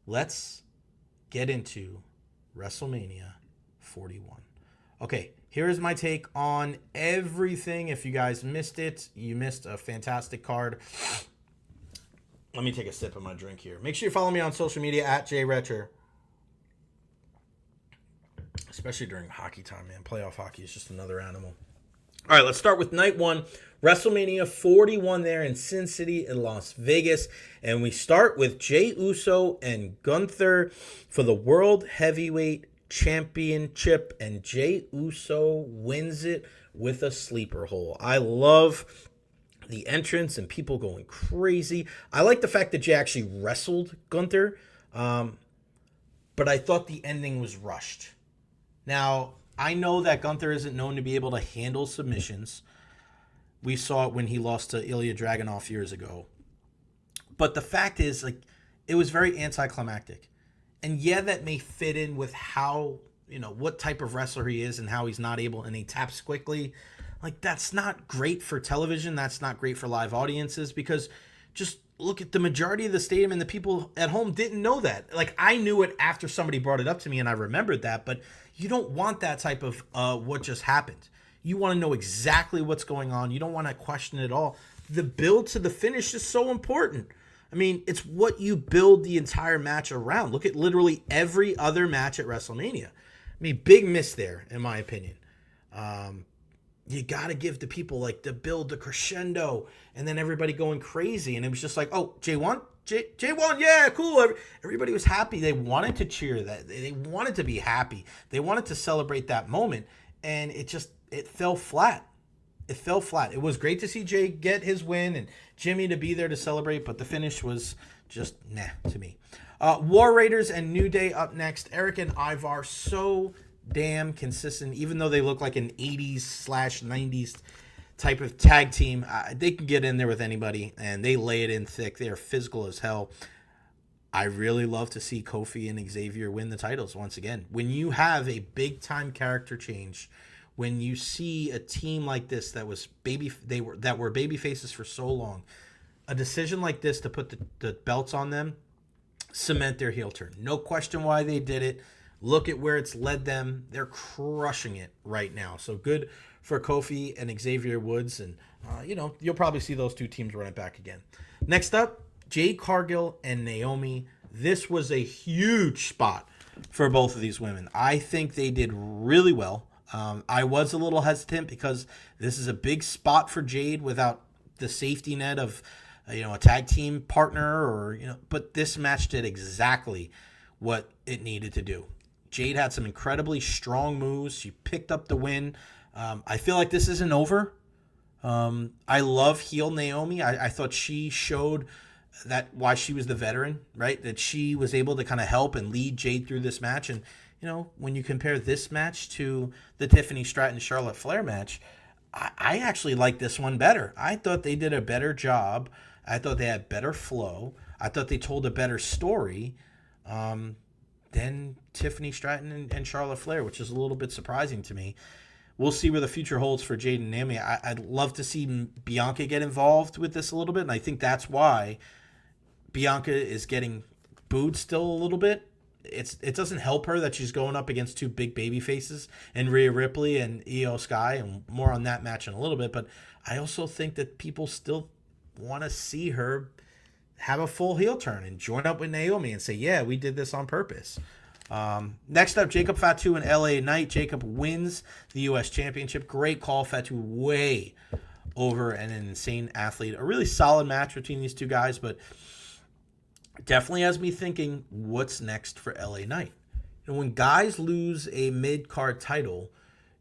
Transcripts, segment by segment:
let's get into WrestleMania 41. Okay, here's my take on everything. If you guys missed it, you missed a fantastic card. Let me take a sip of my drink here. Make sure you follow me on social media at Recher. Especially during hockey time, man. Playoff hockey is just another animal. All right, let's start with night one. WrestleMania 41 there in Sin City in Las Vegas. And we start with Jey Uso and Gunther for the World Heavyweight Championship. And Jey Uso wins it with a sleeper hole. I love the entrance and people going crazy. I like the fact that Jey actually wrestled Gunther. But I thought the ending was rushed. Now, I know that Gunther isn't known to be able to handle submissions. We saw it when he lost to Ilya Dragunov years ago. But the fact is, like, it was very anticlimactic. And yeah, that may fit in with how, what type of wrestler he is and how he's not able, and he taps quickly. Like, that's not great for television. That's not great for live audiences, because just look at the majority of the stadium and the people at home didn't know that. Like, I knew it after somebody brought it up to me and I remembered that, but you don't want that type of what just happened. You want to know exactly what's going on. You don't want to question it at all. The build to the finish is so important. I mean, it's what you build the entire match around. Look at literally every other match at WrestleMania. I mean, big miss there, in my opinion. You got to give the people, like, the build, the crescendo, and then everybody going crazy. And it was just like, oh, Jey won? Jey won? Yeah, cool. Everybody was happy. They wanted to cheer that. They wanted to be happy. They wanted to celebrate that moment. And it fell flat. It fell flat. It was great to see Jey get his win and Jimmy to be there to celebrate, but the finish was just to me. War Raiders and New Day up next. Eric and Ivar, so damn consistent, even though they look like an 80s/90s type of tag team. They can get in there with anybody, and they lay it in thick. They are physical as hell. I really love to see Kofi and Xavier win the titles once again. When you have a big-time character change, when you see a team like this that was baby faces for so long, a decision like this to put the belts on them, cement their heel turn. No question why they did it. Look at where it's led them. They're crushing it right now. So good for Kofi and Xavier Woods. And, you'll probably see those two teams run it back again. Next up, Jade Cargill and Naomi. This was a huge spot for both of these women. I think they did really well. I was a little hesitant because this is a big spot for Jade without the safety net of, a tag team partner but this match did exactly what it needed to do. Jade had some incredibly strong moves. She picked up the win. I feel like this isn't over. I love heel Naomi. I thought she showed that why she was the veteran, right? That she was able to kind of help and lead Jade through this match. And, when you compare this match to the Tiffany Stratton-Charlotte Flair match, I actually like this one better. I thought they did a better job. I thought they had better flow. I thought they told a better story than Tiffany Stratton and Charlotte Flair, which is a little bit surprising to me. We'll see where the future holds for Jade and Naomi. I'd love to see Bianca get involved with this a little bit, and I think that's why Bianca is getting booed still a little bit. It doesn't help her that she's going up against two big baby faces and Rhea Ripley and Iyo Sky, and more on that match in a little bit. But I also think that people still want to see her have a full heel turn and join up with Naomi and say, yeah, we did this on purpose. Next up, Jacob Fatu and LA Knight. Jacob wins the U.S. Championship. Great call. Fatu way over and an insane athlete. A really solid match between these two guys, but definitely has me thinking, what's next for LA Knight? And when guys lose a mid-card title,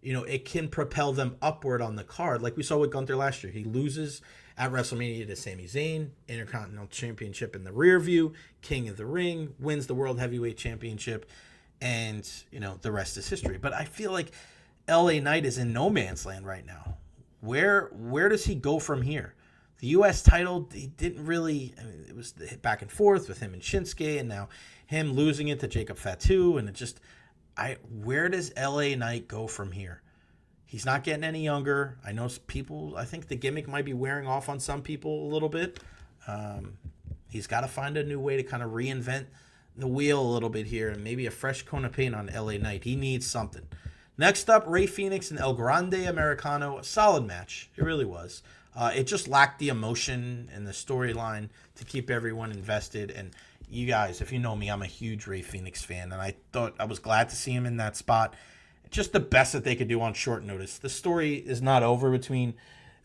it can propel them upward on the card, like we saw with Gunther last year. He loses at WrestleMania to Sami Zayn, Intercontinental Championship in the rear view, King of the Ring, wins the World Heavyweight Championship, and, the rest is history. But I feel like LA Knight is in no man's land right now. Where does he go from here? The U.S. title, he didn't really, it was back and forth with him and Shinsuke, and now him losing it to Jacob Fatu, and where does LA Knight go from here? He's not getting any younger. I know I think the gimmick might be wearing off on some people a little bit. He's got to find a new way to kind of reinvent the wheel a little bit here and maybe a fresh coat of paint on LA Knight. He needs something. Next up, Rey Fenix and El Grande Americano. A solid match. It really was. It just lacked the emotion and the storyline to keep everyone invested. And you guys, if you know me, I'm a huge Rey Fenix fan. And I was glad to see him in that spot. Just the best that they could do on short notice. The story is not over between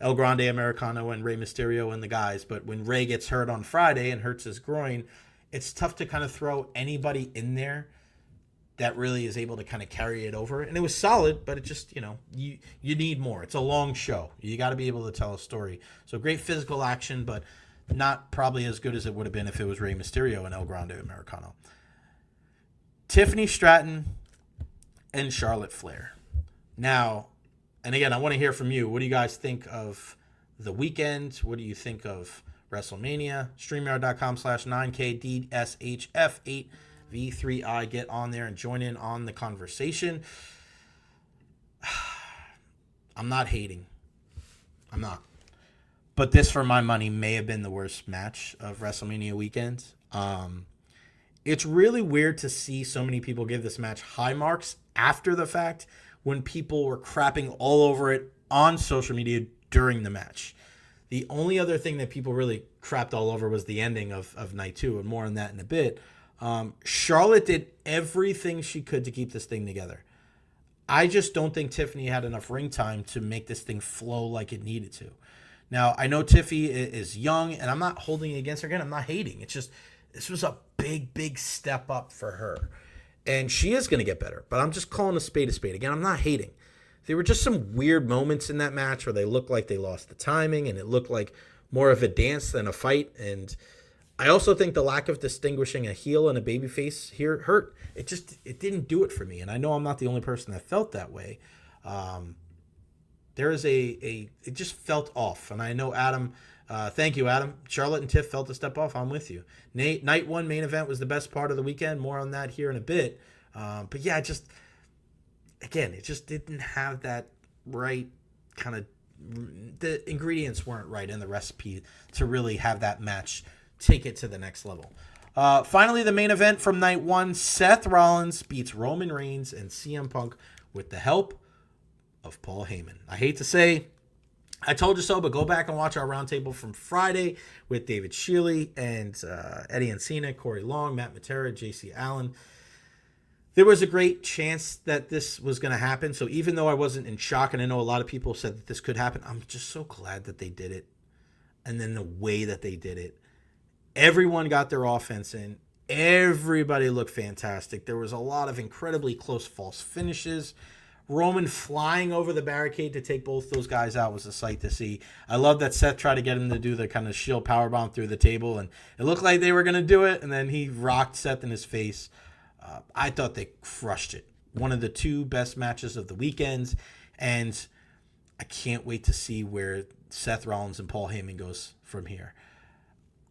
El Grande Americano and Rey Mysterio and the guys. But when Rey gets hurt on Friday and hurts his groin, it's tough to kind of throw anybody in there that really is able to kind of carry it over. And it was solid, but it just, you need more. It's a long show. You got to be able to tell a story. So great physical action, but not probably as good as it would have been if it was Rey Mysterio and El Grande Americano. Tiffany Stratton and Charlotte Flair. Now, and again, I want to hear from you. What do you guys think of the weekend? What do you think of WrestleMania? StreamYard.com/9KDSHF8V3I. Get on there and join in on the conversation. I'm not hating. I'm not. But this, for my money, may have been the worst match of WrestleMania weekend. It's really weird to see so many people give this match high marks after the fact when people were crapping all over it on social media during the match. The only other thing that people really crapped all over was the ending of night 2, and more on that in a bit. Charlotte did everything she could to keep this thing together. I just don't think Tiffany had enough ring time to make this thing flow like it needed to. Now, I know Tiffy is young, and I'm not holding it against her. Again, I'm not hating. It's just, this was a big step up for her. And she is going to get better, but I'm just calling a spade a spade. Again, I'm not hating. There were just some weird moments in that match where they looked like they lost the timing, and it looked like more of a dance than a fight. And I also think the lack of distinguishing a heel and a babyface here hurt. It didn't do it for me. And I know I'm not the only person that felt that way. There is it just felt off. And I know Adam, thank you, Adam. Charlotte and Tiff felt a step off. I'm with you. Night 1 main event was the best part of the weekend. More on that here in a bit. But yeah, it just didn't have that right kind of, the ingredients weren't right in the recipe to really have that match take it to the next level. Finally, the main event from night 1, Seth Rollins beats Roman Reigns and CM Punk with the help of Paul Heyman. I hate to say, I told you so, but go back and watch our roundtable from Friday with David Shealy and Eddie and Cena, Corey Long, Matt Matera, JC Allen. There was a great chance that this was going to happen. So even though I wasn't in shock, and I know a lot of people said that this could happen, I'm just so glad that they did it. And then the way that they did it. Everyone got their offense in. Everybody looked fantastic. There was a lot of incredibly close false finishes. Roman flying over the barricade to take both those guys out was a sight to see. I love that Seth tried to get him to do the kind of shield powerbomb through the table, and it looked like they were going to do it, and then he rocked Seth in his face. I thought they crushed it. One of the 2 best matches of the weekends, and I can't wait to see where Seth Rollins and Paul Heyman goes from here.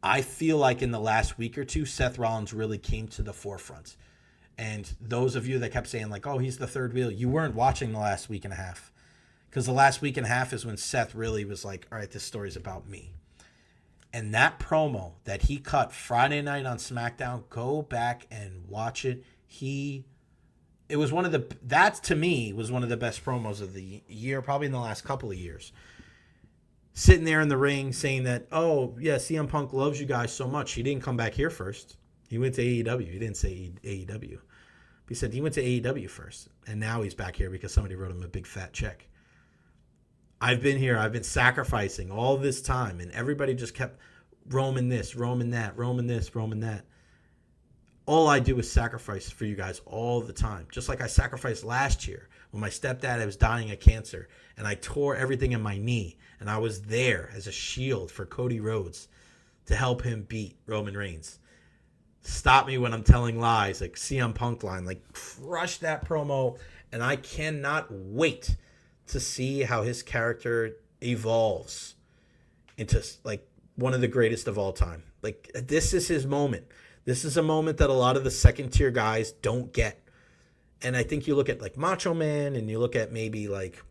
I feel like in the last week or 2, Seth Rollins really came to the forefront. And those of you that kept saying, like, oh, he's the third wheel, you weren't watching the last week and a half. Because the last week and a half is when Seth really was like, all right, this story's about me. And that promo that he cut Friday night on SmackDown, go back and watch it. That to me was one of the best promos of the year, probably in the last couple of years. Sitting there in the ring saying that, oh, yeah, CM Punk loves you guys so much. He didn't come back here first. He went to AEW. He didn't say AEW. He said he went to AEW first. And now he's back here because somebody wrote him a big fat check. I've been here. I've been sacrificing all this time. And everybody just kept Roman this, Roman that, Roman this, Roman that. All I do is sacrifice for you guys all the time. Just like I sacrificed last year when my stepdad was dying of cancer. And I tore everything in my knee. And I was there as a shield for Cody Rhodes to help him beat Roman Reigns. Stop me when I'm telling lies, like CM Punk line, like crush that promo. And I cannot wait to see how his character evolves into like one of the greatest of all time. Like this is his moment. This is a moment that a lot of the second tier guys don't get. And I think you look at like Macho Man and you look at maybe like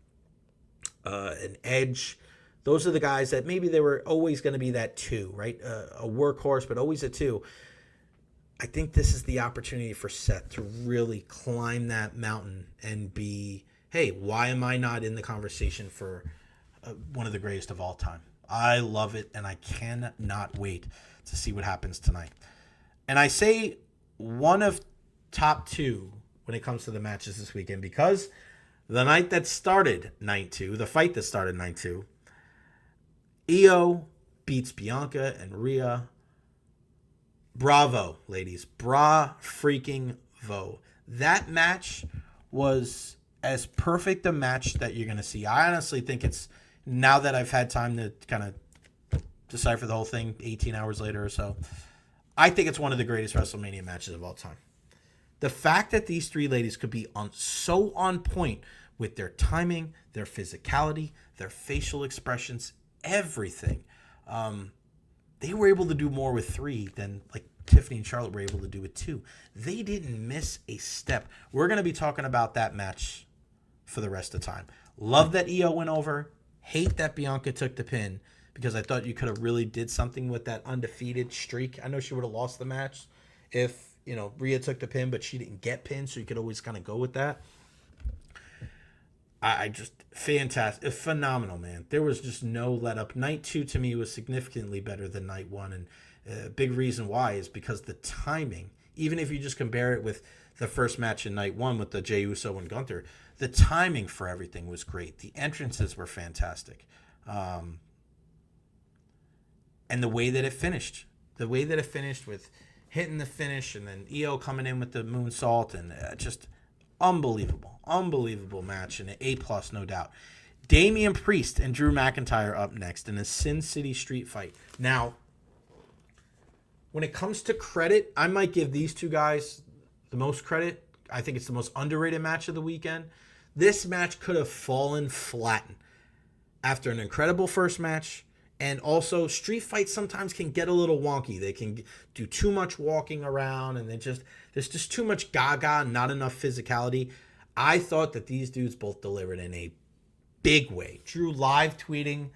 an Edge. Those are the guys that maybe they were always going to be that 2, right? A workhorse, but always a 2. I think this is the opportunity for Seth to really climb that mountain and be, hey, why am I not in the conversation for one of the greatest of all time? I love it, and I cannot wait to see what happens tonight. And I say one of top two when it comes to the matches this weekend, because the night that started night two, the fight that started night two, Iyo beats Bianca and Rhea. Bravo, ladies. Bra freaking vo. That match was as perfect a match that you're going to see. I honestly think it's, now that I've had time to kind of decipher the whole thing 18 hours later or so, I think it's one of the greatest WrestleMania matches of all time. The fact that these three ladies could be so on point with their timing, their physicality, their facial expressions, everything. They were able to do more with three than like Tiffany and Charlotte were able to do with two. They didn't miss a step. We're going to be talking about that match for the rest of the time. Love that Iyo went over. Hate that Bianca took the pin, because I thought you could have really did something with that undefeated streak. I know she would have lost the match if, Rhea took the pin, but she didn't get pinned, so you could always kind of go with that. I just, fantastic, phenomenal, man. There was just no let up. Night two to me was significantly better than night one, and a big reason why is because the timing, even if you just compare it with the first match in night one with the Jey Uso and Gunther, the timing for everything was great. The entrances were fantastic. And the way that it finished, with hitting the finish and then Iyo coming in with the moonsault, and just unbelievable match, and an A+, no doubt. Damian Priest and Drew McIntyre up next in a Sin City street fight. Now, when it comes to credit, I might give these two guys the most credit. I think it's the most underrated match of the weekend. This match could have fallen flat after an incredible first match. And also, street fights sometimes can get a little wonky. They can do too much walking around, and there's just too much gaga, not enough physicality. I thought that these dudes both delivered in a big way. Drew live tweeting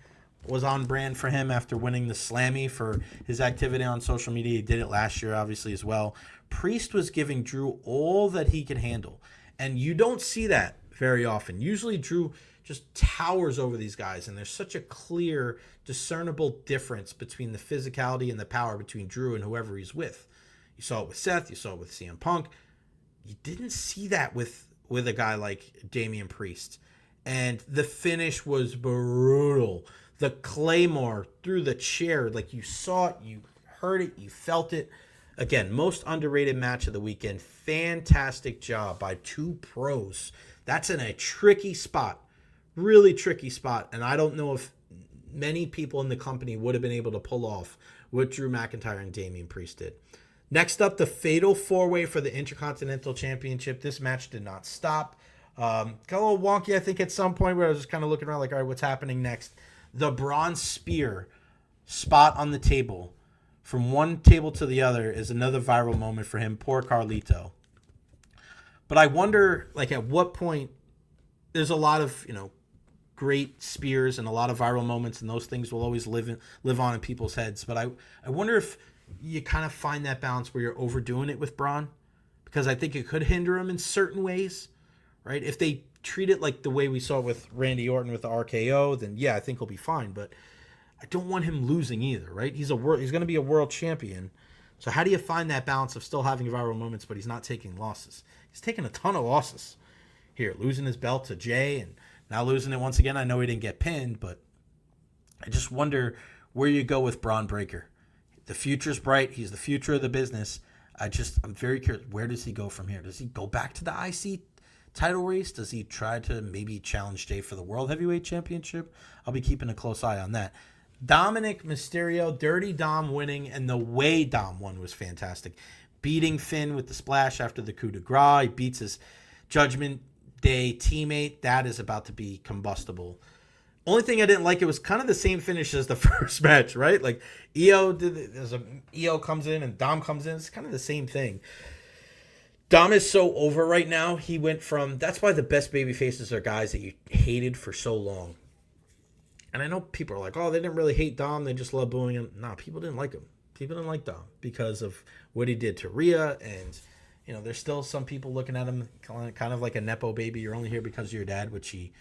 was on brand for him after winning the Slammy for his activity on social media. He did it last year, obviously, as well. Priest was giving Drew all that he could handle, and you don't see that very often. Usually, Drew just towers over these guys, and there's such a clear, discernible difference between the physicality and the power between Drew and whoever he's with. You saw it with Seth, you saw it with CM Punk. You didn't see that with a guy like Damian Priest. And the finish was brutal. The Claymore through the chair, like you saw it, you heard it, you felt it. Again, most underrated match of the weekend. Fantastic job by two pros. That's in a tricky spot. Really tricky spot, and I don't know if many people in the company would have been able to pull off what Drew McIntyre and Damian Priest did. Next up, the Fatal 4-Way for the Intercontinental Championship. This match did not stop. Got a little wonky, I think, at some point where I was just kind of looking around like, all right, what's happening next? The Bronze Spear spot on the table. From one table to the other is another viral moment for him. Poor Carlito. But I wonder, like, at what point, there's a lot of, great spears and a lot of viral moments, and those things will always live on in people's heads. But I wonder if you kind of find that balance where you're overdoing it with Braun, because I think it could hinder him in certain ways, right? If they treat it like the way we saw with Randy Orton with the RKO, then yeah, I think he'll be fine. But I don't want him losing either, right? He's going to be a world champion. So how do you find that balance of still having viral moments, but he's not taking losses? He's taking a ton of losses here, losing his belt to Jey and now losing it once again. I know he didn't get pinned, but I just wonder where you go with Braun Breaker. The future's bright. He's the future of the business. I'm very curious. Where does he go from here? Does he go back to the IC title race? Does he try to maybe challenge Jey for the World Heavyweight Championship? I'll be keeping a close eye on that. Dominic Mysterio, Dirty Dom winning, and the way Dom won was fantastic. Beating Finn with the splash after the coup de grace. He beats his Judgment Day teammate. That is about to be combustible. Only thing I didn't like, it was kind of the same finish as the first match, right? Like Iyo comes in and Dom comes in. It's kind of the same thing. Dom is so over right now. He went from, that's why the best baby faces are guys that you hated for so long. And I know people are like, oh, they didn't really hate Dom. They just love booing him. Nah, people didn't like him. People didn't like Dom because of what he did to Rhea, and there's still some people looking at him kind of like a nepo baby. You're only here because of your dad, which he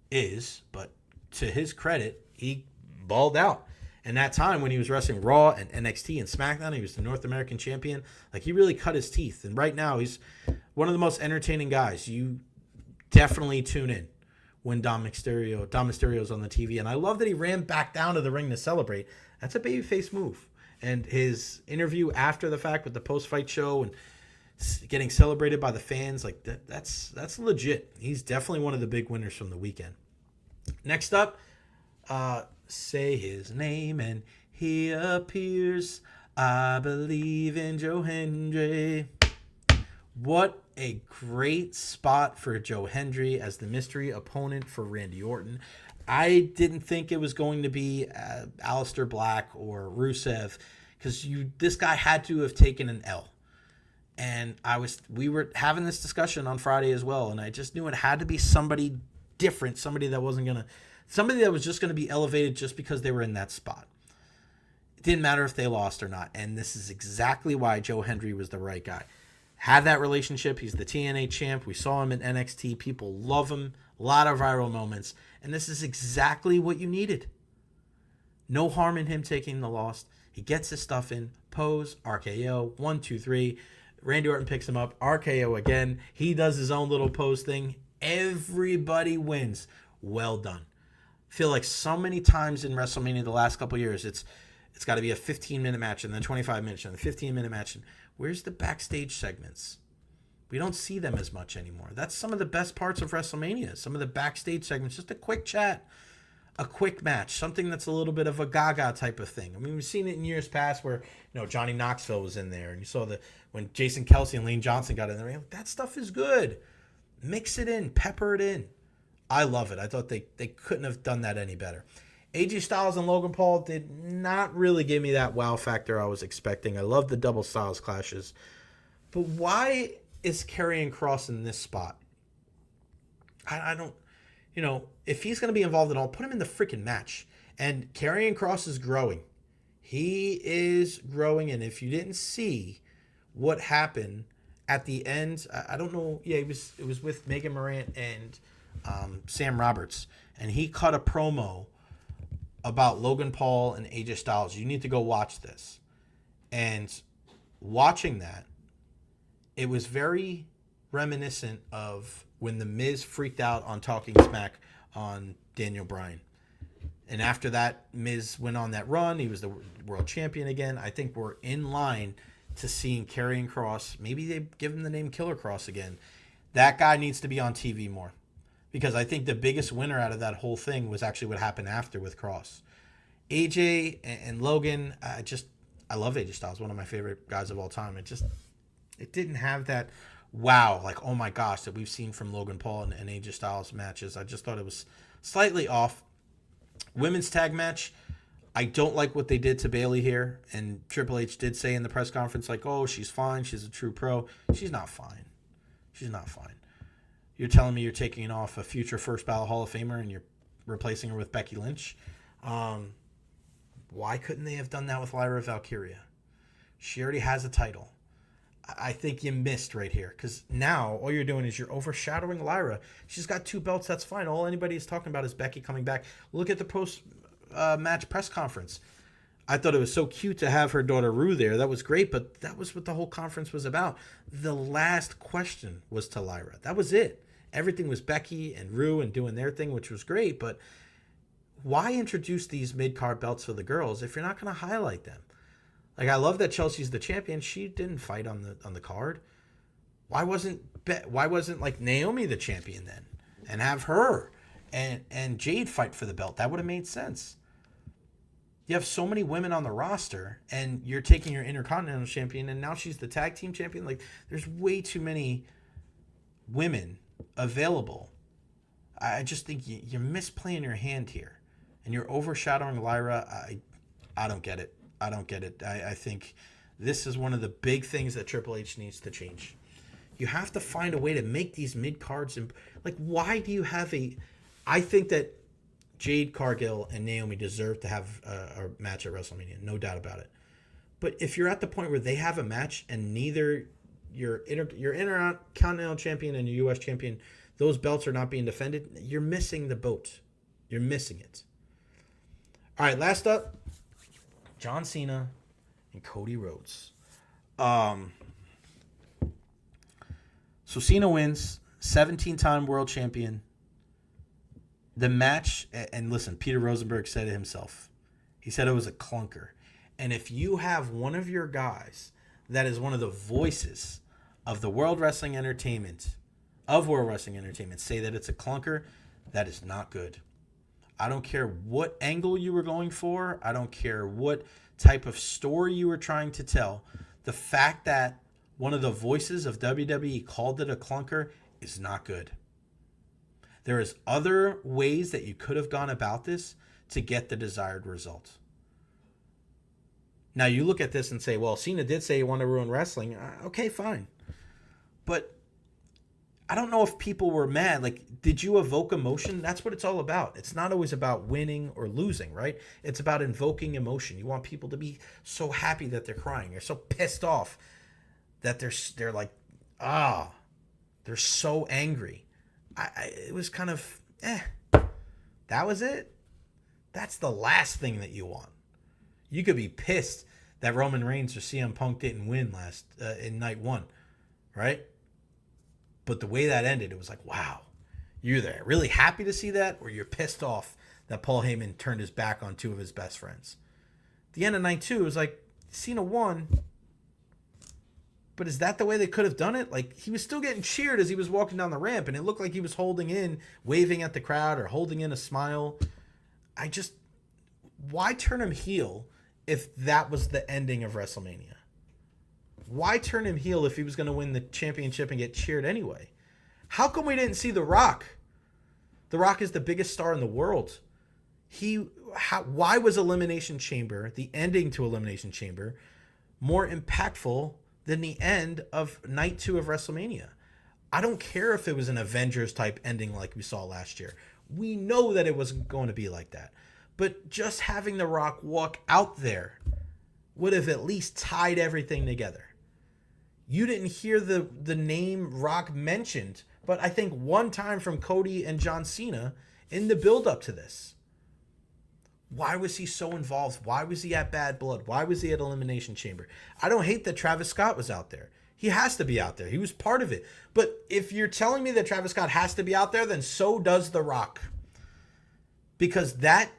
is, but to his credit, he balled out. And that time when he was wrestling Raw and NXT and SmackDown, he was the North American champion. Like, he really cut his teeth. And right now, he's one of the most entertaining guys. You definitely tune in when Dom Mysterio's on the TV. And I love that he ran back down to the ring to celebrate. That's a babyface move. And his interview after the fact with the post-fight show and getting celebrated by the fans, like that's legit. He's definitely one of the big winners from the weekend. Next up, say his name and he appears. I believe in Joe Hendry. What a great spot for Joe Hendry as the mystery opponent for Randy Orton. I didn't think it was going to be Aleister Black or Rusev, because this guy had to have taken an L. And we were having this discussion on Friday as well, and I just knew it had to be somebody different, somebody that was just gonna be elevated just because they were in that spot. It didn't matter if they lost or not, and this is exactly why Joe Hendry was the right guy. Had that relationship. He's the TNA champ. We saw him in NXT. People love him. A lot of viral moments, and this is exactly what you needed. No harm in him taking the loss. He gets his stuff in. Pose, RKO, 1, 2, 3. Randy Orton picks him up. RKO again. He does his own little pose thing. Everybody wins. Well done. I feel like so many times in WrestleMania the last couple years, it's got to be a 15-minute match and then 25 minutes and a 15-minute match. And where's the backstage segments? We don't see them as much anymore. That's some of the best parts of WrestleMania. Some of the backstage segments, just a quick chat, a quick match, something that's a little bit of a gaga type of thing. I mean, we've seen it in years past where, Johnny Knoxville was in there, and you saw when Jason Kelsey and Lane Johnson got in there. That stuff is good. Mix it in, pepper it in. I love it. I thought they couldn't have done that any better. AJ Styles and Logan Paul did not really give me that wow factor I was expecting. I love the double Styles clashes. But why is Karrion Kross in this spot? I don't, if he's going to be involved at all, put him in the freaking match. And Karrion Kross is growing. He is growing, and if you didn't see what happened at the end, I don't know. Yeah, it was with Megan Morant and Sam Roberts, and he cut a promo about Logan Paul and AJ Styles. You need to go watch this. And watching that, it was very reminiscent of when The Miz freaked out on talking smack on Daniel Bryan. And after that, Miz went on that run. He was the world champion again. I think we're in line to seeing Karrion Kross. Maybe they give him the name Killer Kross again. That guy needs to be on TV more. Because I think the biggest winner out of that whole thing was actually what happened after with Kross. AJ and Logan, I love AJ Styles, one of my favorite guys of all time. It didn't have that wow, like, oh my gosh, that we've seen from Logan Paul and AJ Styles matches. I just thought it was slightly off. Women's tag match, I don't like what they did to Bayley here. And Triple H did say in the press conference, like, oh, she's fine. She's a true pro. She's not fine. She's not fine. You're telling me you're taking off a future first ballot Hall of Famer and you're replacing her with Becky Lynch? Why couldn't they have done that with Lyra Valkyria? She already has a title. I think you missed right here, because now all you're doing is you're overshadowing Lyra. She's got 2 belts. That's fine. All anybody is talking about is Becky coming back. Look at the post-match press conference. I thought it was so cute to have her daughter Rue there. That was great, but that was what the whole conference was about. The last question was to Lyra. That was it. Everything was Becky and Rue and doing their thing, which was great, but why introduce these mid-card belts for the girls if you're not going to highlight them? Like, I love that Chelsea's the champion. She didn't fight on the card. Why wasn't like Naomi the champion then, and have her and Jade fight for the belt? That would have made sense. You have so many women on the roster, and you're taking your Intercontinental champion, and now she's the tag team champion. Like, there's way too many women available. I just think you're misplaying your hand here, and you're overshadowing Lyra. I don't get it. I don't get it. I think this is one of the big things that Triple H needs to change. You have to find a way to make these mid-cards. Like, why do you have I think that Jade Cargill and Naomi deserve to have a match at WrestleMania. No doubt about it. But if you're at the point where they have a match and neither your Intercontinental Champion and your U.S. Champion, those belts are not being defended, you're missing the boat. You're missing it. All right, last up, John Cena and Cody Rhodes. So Cena wins, 17-time world champion. The match, and listen, Peter Rosenberg said it himself. He said it was a clunker. And if you have one of your guys that is one of the voices of the World Wrestling Entertainment, say that it's a clunker, that is not good. I don't care what angle you were going for. I don't care what type of story you were trying to tell. The fact that one of the voices of WWE called it a clunker is not good. There is other ways that you could have gone about this to get the desired result. Now, you look at this and say, well, Cena did say he wanted to ruin wrestling. Okay, fine. But I don't know if people were mad. Like, did you evoke emotion? That's what it's all about. It's not always about winning or losing, right? It's about invoking emotion. You want people to be so happy that they're crying. They're so pissed off that they're like, they're so angry. It was kind of, that was it. That's the last thing that you want. You could be pissed that Roman Reigns or CM Punk didn't win in night one, right? But the way that ended, it was like, wow, you're there really happy to see that, or you're pissed off that Paul Heyman turned his back on two of his best friends. At the end of night two, it was like, Cena won. But is that the way they could have done it? Like, he was still getting cheered as he was walking down the ramp, and it looked like he was waving at the crowd or holding in a smile. Why turn him heel if that was the ending of WrestleMania? Why turn him heel if he was going to win the championship and get cheered anyway? How come we didn't see The Rock? The Rock is the biggest star in the world. Why was Elimination Chamber, the ending to Elimination Chamber, more impactful than the end of night 2 of WrestleMania? I don't care if it was an Avengers type ending like we saw last year. We know that it wasn't going to be like that. But just having The Rock walk out there would have at least tied everything together. You didn't hear the name Rock mentioned, but I think one time from Cody and John Cena in the build-up to this. Why was he so involved? Why was he at Bad Blood? Why was he at Elimination Chamber? I don't hate that Travis Scott was out there. He has to be out there. He was part of it. But if you're telling me that Travis Scott has to be out there, then so does The Rock. Because that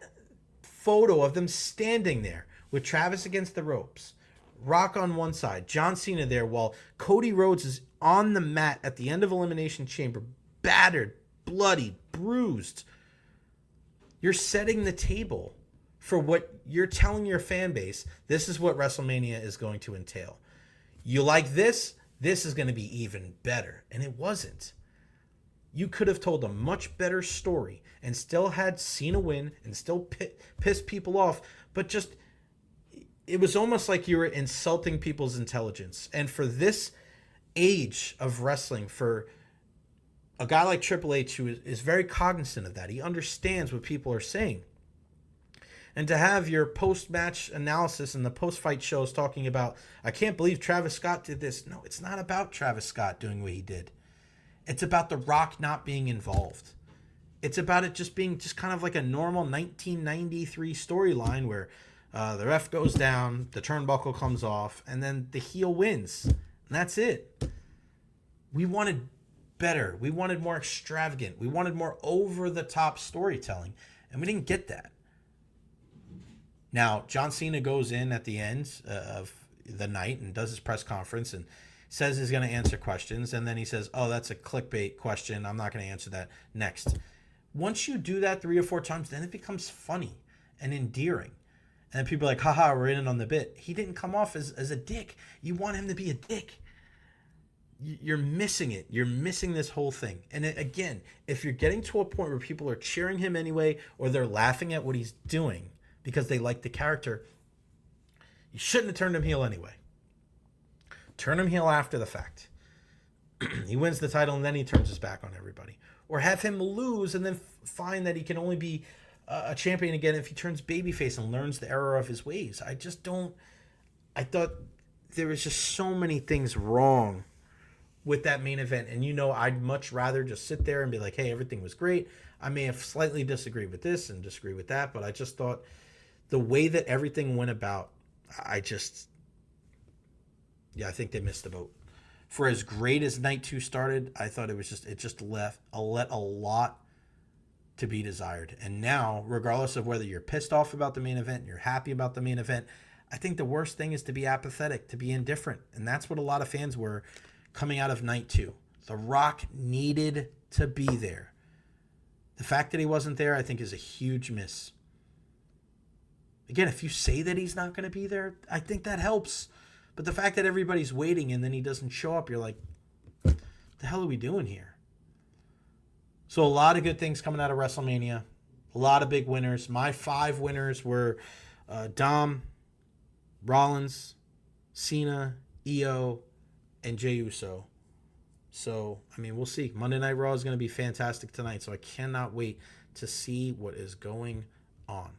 photo of them standing there with Travis against the ropes, Rock on one side, John Cena there, while Cody Rhodes is on the mat at the end of Elimination Chamber, battered, bloody, bruised. You're setting the table for what you're telling your fan base. This is what WrestleMania is going to entail. You like this? This is going to be even better. And it wasn't. You could have told a much better story and still had Cena win and still piss people off, but just, it was almost like you were insulting people's intelligence. And for this age of wrestling, for a guy like Triple H, who is very cognizant of that, he understands what people are saying. And to have your post-match analysis and the post-fight shows talking about, I can't believe Travis Scott did this. No, it's not about Travis Scott doing what he did. It's about The Rock not being involved. It's about it just being just kind of like a normal 1993 storyline where the ref goes down, the turnbuckle comes off, and then the heel wins. And that's it. We wanted better. We wanted more extravagant. We wanted more over-the-top storytelling, and we didn't get that. Now, John Cena goes in at the end of the night and does his press conference and says he's going to answer questions, and then he says, oh, that's a clickbait question. I'm not going to answer that. Next. Once you do that 3 or 4 times, then it becomes funny and endearing. And then people are like, haha, we're in on the bit. He didn't come off as a dick. You want him to be a dick. You're missing it. You're missing this whole thing. And again, if you're getting to a point where people are cheering him anyway, or they're laughing at what he's doing because they like the character, you shouldn't have turned him heel anyway. Turn him heel after the fact. He wins the title and then he turns his back on everybody. Or have him lose and then find that he can only be a champion again if he turns babyface and learns the error of his ways. I thought there was just so many things wrong with that main event. And I'd much rather just sit there and be like, hey, everything was great. I may have slightly disagreed with this and disagree with that, but I just thought the way that everything went about, I think they missed the boat. For as great as night 2 started, I thought it just let a lot to be desired. And now, regardless of whether you're pissed off about the main event, you're happy about the main event, I think the worst thing is to be apathetic, to be indifferent. And that's what a lot of fans were coming out of night 2. The Rock needed to be there. The fact that he wasn't there, I think, is a huge miss. Again, if you say that he's not going to be there, I think that helps. But the fact that everybody's waiting and then he doesn't show up, you're like, what the hell are we doing here? So a lot of good things coming out of WrestleMania. A lot of big winners. My 5 winners were Dom, Rollins, Cena, Iyo, and Jey Uso. So, we'll see. Monday Night Raw is going to be fantastic tonight, so I cannot wait to see what is going on.